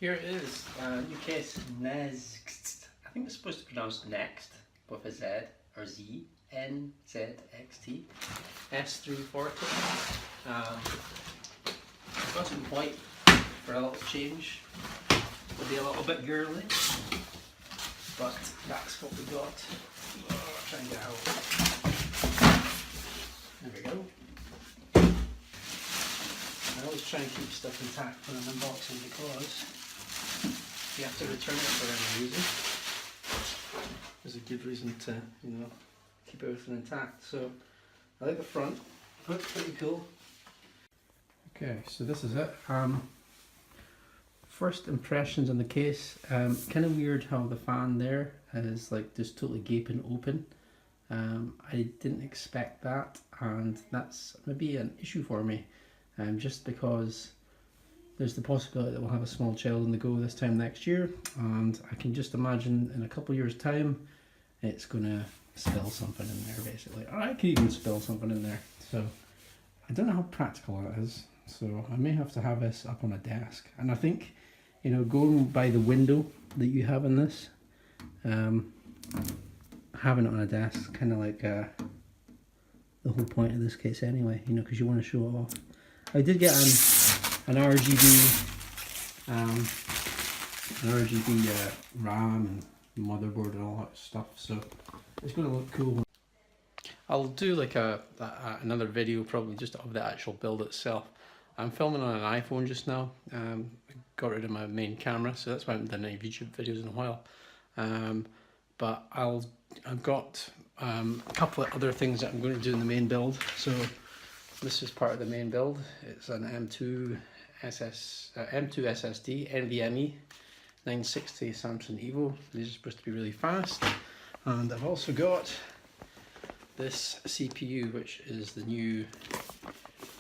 Here it is, new case NZXT. I think it's supposed to be pronounced next with a Z or Z. NZXT S340. I've got some white for a little change. It'll be a little bit girly, but that's what we got. Try and get out. There we go. I always try and keep stuff intact when I'm unboxing because you have to return it for any reason. There's a good reason to, keep everything intact. So I like the front. Looks pretty cool. Okay, so this is it. First impressions on the case. Kind of weird how the fan there is like just totally gaping open. I didn't expect that, and that's maybe an issue for me. Just because there's the possibility that we'll have a small child on the go this time next year, and I can just imagine in a couple of years' time it's going to spill something in there basically. Or I could even spill something in there. So I don't know how practical that is. So I may have to have this up on a desk. And I think, going by the window that you have in this, having it on a desk kind of like the whole point of this case anyway, because you want to show it off. I did get an RGB RAM and motherboard and all that stuff, so it's going to look cool. I'll do like another video probably just of the actual build itself. I'm filming on an iPhone just now. Got rid of my main camera, so that's why I haven't done any YouTube videos in a while. But I've got a couple of other things that I'm going to do in the main build. So this is part of the main build. It's an M2 SSD NVMe 960 Samsung Evo. These are supposed to be really fast. And I've also got this CPU, which is the new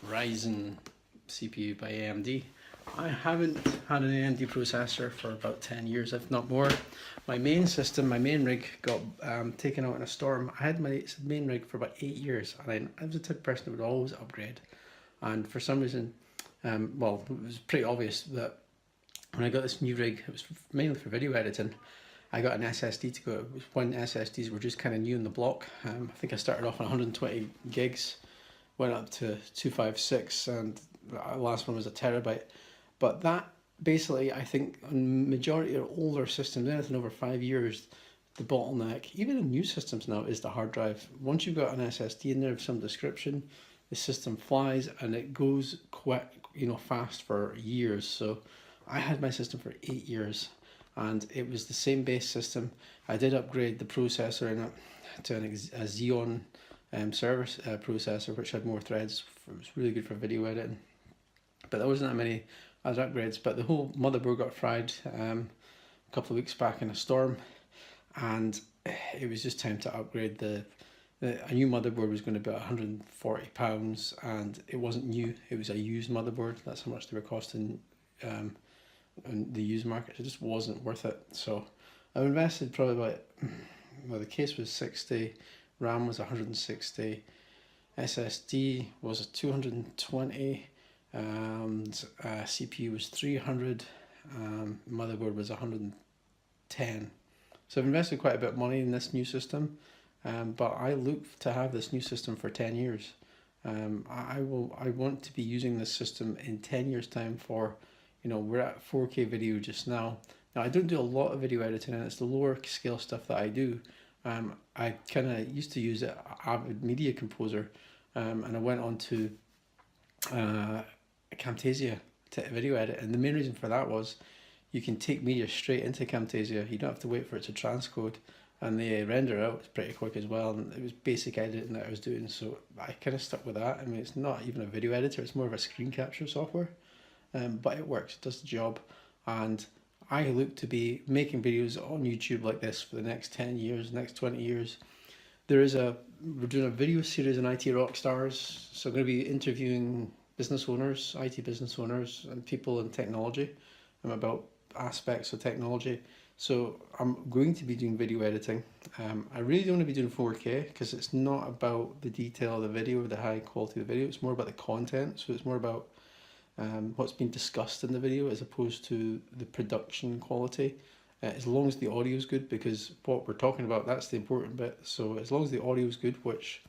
Ryzen CPU by AMD. I haven't had an AMD processor for about 10 years, if not more. My main system, my main rig got taken out in a storm. I had my main rig for about 8 years, and I was the type of person that would always upgrade. And for some reason, well, it was pretty obvious that when I got this new rig, it was mainly for video editing. I got an SSD to go. It was when SSDs were just kind of new in the block. I think I started off on 120 gigs, went up to 256, and the last one was a terabyte. But that basically, I think, on majority of older systems, anything over 5 years, the bottleneck, even in new systems now, is the hard drive. Once you've got an SSD in there of some description, the system flies and it goes quite, fast for years. So I had my system for 8 years, and it was the same base system. I did upgrade the processor in it to a Xeon service processor, which had more threads. It was really good for video editing. But there wasn't that many other upgrades. But the whole motherboard got fried a couple of weeks back in a storm, and it was just time to upgrade. A new motherboard was going to be about £140, and it wasn't new. It was a used motherboard. That's how much they were costing in the used market. It just wasn't worth it. So I invested probably about, well, the case was 60, RAM was 160, SSD was 220, and CPU was 300, motherboard was 110. So I've invested quite a bit of money in this new system, but I look to have this new system for 10 years. I want to be using this system in 10 years time for, we're at 4K video just now. Now I don't do a lot of video editing, and it's the lower scale stuff that I do. I kind of used to use it, Avid Media Composer, and I went on to Camtasia to video edit, and the main reason for that was you can take media straight into Camtasia. You don't have to wait for it to transcode, and they render out pretty quick as well. And it was basic editing that I was doing, so I kind of stuck with that. I mean, it's not even a video editor, it's more of a screen capture software, but it works, it does the job. And I look to be making videos on YouTube like this for the next 10 years, next 20 years. We're doing a video series on IT rock stars, so I'm going to be interviewing business owners, IT business owners, and people in technology about aspects of technology. So I'm going to be doing video editing. I really don't want to be doing 4K because it's not about the detail of the video or the high quality of the video. It's more about the content. So it's more about what's been discussed in the video as opposed to the production quality. As long as the audio is good, because what we're talking about, that's the important bit. So as long as the audio is good, which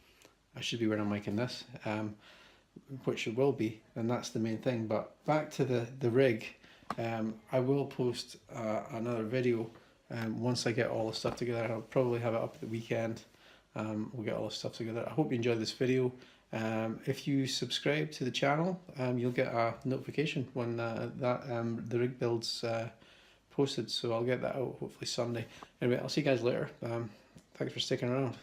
I should be wearing a mic in this, which it will be, and that's the main thing. But back to the rig, I will post another video once I get all the stuff together. I'll probably have it up at the weekend. We'll get all the stuff together. I hope you enjoyed this video. If you subscribe to the channel, you'll get a notification when the rig build's posted, so I'll get that out hopefully Sunday. Anyway, I'll see you guys later. Thanks for sticking around.